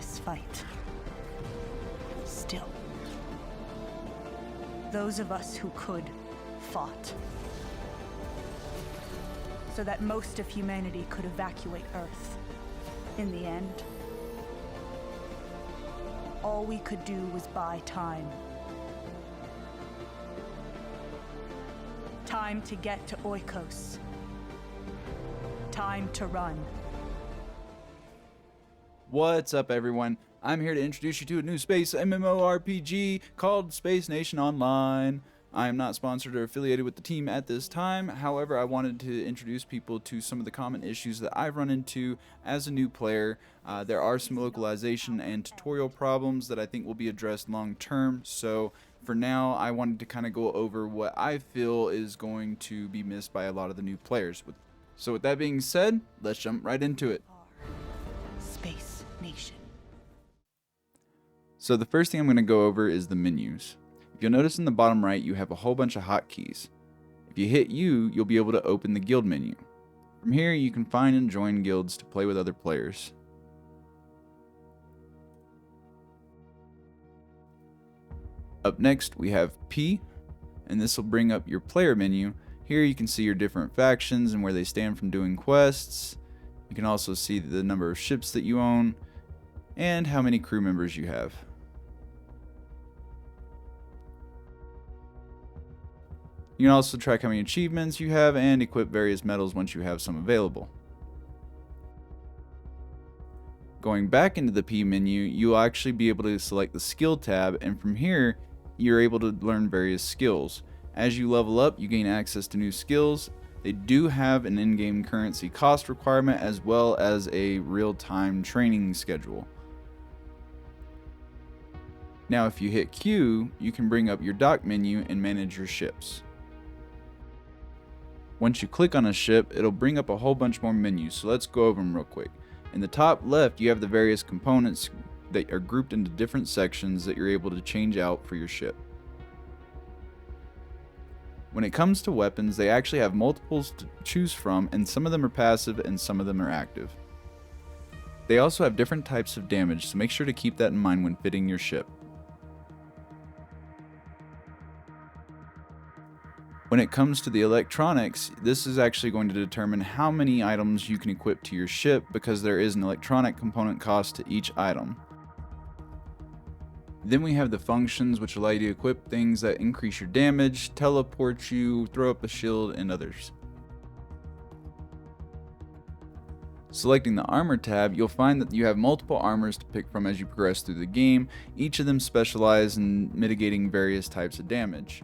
this fight. Still, those of us who could fought, so that most of humanity could evacuate Earth. In the end, all we could do was buy time. Time to get to Oikos. Time to run. What's up, everyone? I'm here to introduce you to a new space MMORPG called Space Nation Online. I am not sponsored or affiliated with the team at this time. However, I wanted to introduce people to some of the common issues that I've run into as a new player. There are some localization and tutorial problems that I think will be addressed long term. So for now, I wanted to kind of go over what I feel is going to be missed by a lot of the new players. So with that being said, let's jump right into it. Space Nation. So the first thing I'm going to go over is the menus. If you'll notice in the bottom right, you have a whole bunch of hotkeys. If you hit U, you'll be able to open the guild menu. From here, you can find and join guilds to play with other players. Up next, we have P, and this will bring up your player menu. Here you can see your different factions and where they stand from doing quests. You can also see the number of ships that you own and how many crew members you have. You can also track how many achievements you have and equip various medals once you have some available. Going back into the P menu, you'll actually be able to select the skill tab, and from here you're able to learn various skills. As you level up, you gain access to new skills. They do have an in-game currency cost requirement as well as a real-time training schedule. Now if you hit Q, you can bring up your dock menu and manage your ships. Once you click on a ship, it'll bring up a whole bunch more menus, so let's go over them real quick. In the top left, you have the various components that are grouped into different sections that you're able to change out for your ship. When it comes to weapons, they actually have multiples to choose from, and some of them are passive and some of them are active. They also have different types of damage, so make sure to keep that in mind when fitting your ship. When it comes to the electronics, this is actually going to determine how many items you can equip to your ship, because there is an electronic component cost to each item. Then we have the functions, which allow you to equip things that increase your damage, teleport you, throw up a shield, and others. Selecting the armor tab, you'll find that you have multiple armors to pick from as you progress through the game. Each of them specialize in mitigating various types of damage.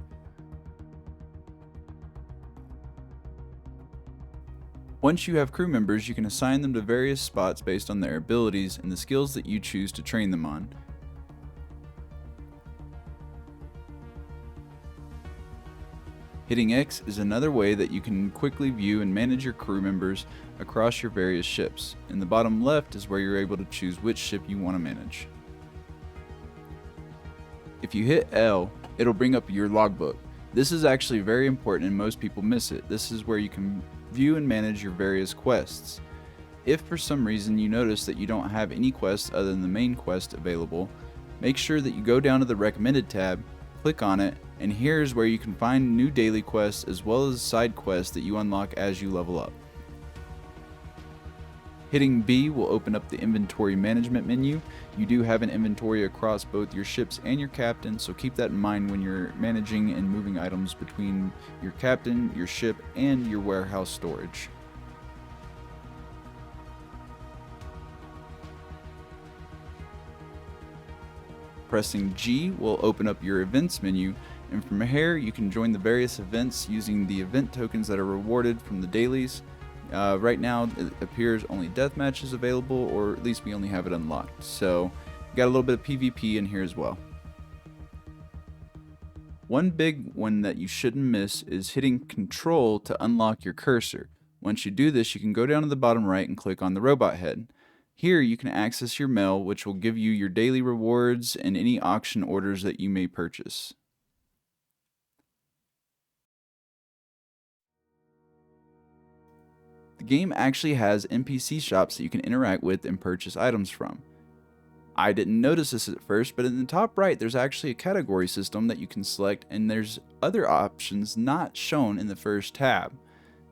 Once you have crew members, you can assign them to various spots based on their abilities and the skills that you choose to train them on. Hitting X is another way that you can quickly view and manage your crew members across your various ships. In the bottom left is where you're able to choose which ship you want to manage. If you hit L, it'll bring up your logbook. This is actually very important and most people miss it. This is where you can view and manage your various quests. If for some reason you notice that you don't have any quests other than the main quest available, make sure that you go down to the recommended tab, click on it, and here's where you can find new daily quests as well as side quests that you unlock as you level up. Hitting B will open up the inventory management menu. You do have an inventory across both your ships and your captain, so keep that in mind when you're managing and moving items between your captain, your ship, and your warehouse storage. Pressing G will open up your events menu, and from here you can join the various events using the event tokens that are rewarded from the dailies. Right now it appears only deathmatch is available, or at least we only have it unlocked, so we got a little bit of PvP in here as well. One big one that you shouldn't miss is hitting Control to unlock your cursor. Once you do this, you can go down to the bottom right and click on the robot head. Here you can access your mail, which will give you your daily rewards and any auction orders that you may purchase. The game actually has NPC shops that you can interact with and purchase items from. I didn't notice this at first, but in the top right, there's actually a category system that you can select, and there's other options not shown in the first tab.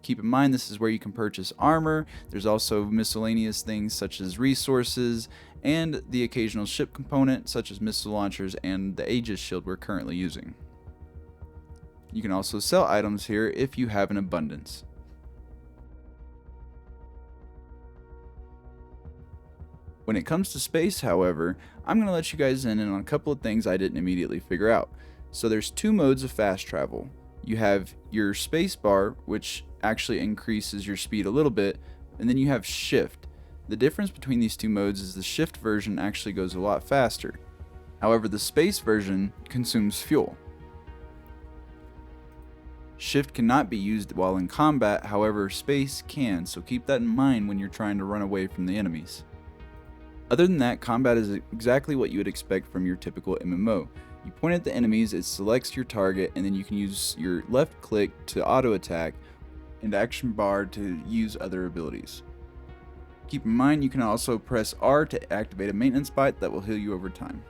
Keep in mind, this is where you can purchase armor. There's also miscellaneous things such as resources and the occasional ship component such as missile launchers and the Aegis shield we're currently using. You can also sell items here if you have an abundance. When it comes to space, however, I'm going to let you guys in on a couple of things I didn't immediately figure out. So there's two modes of fast travel. You have your space bar, which actually increases your speed a little bit, and then you have shift. The difference between these two modes is the shift version actually goes a lot faster. However, the space version consumes fuel. Shift cannot be used while in combat, however space can, so keep that in mind when you're trying to run away from the enemies. Other than that, combat is exactly what you would expect from your typical MMO. You point at the enemies, it selects your target, and then you can use your left click to auto attack and action bar to use other abilities. Keep in mind you can also press R to activate a maintenance bite that will heal you over time.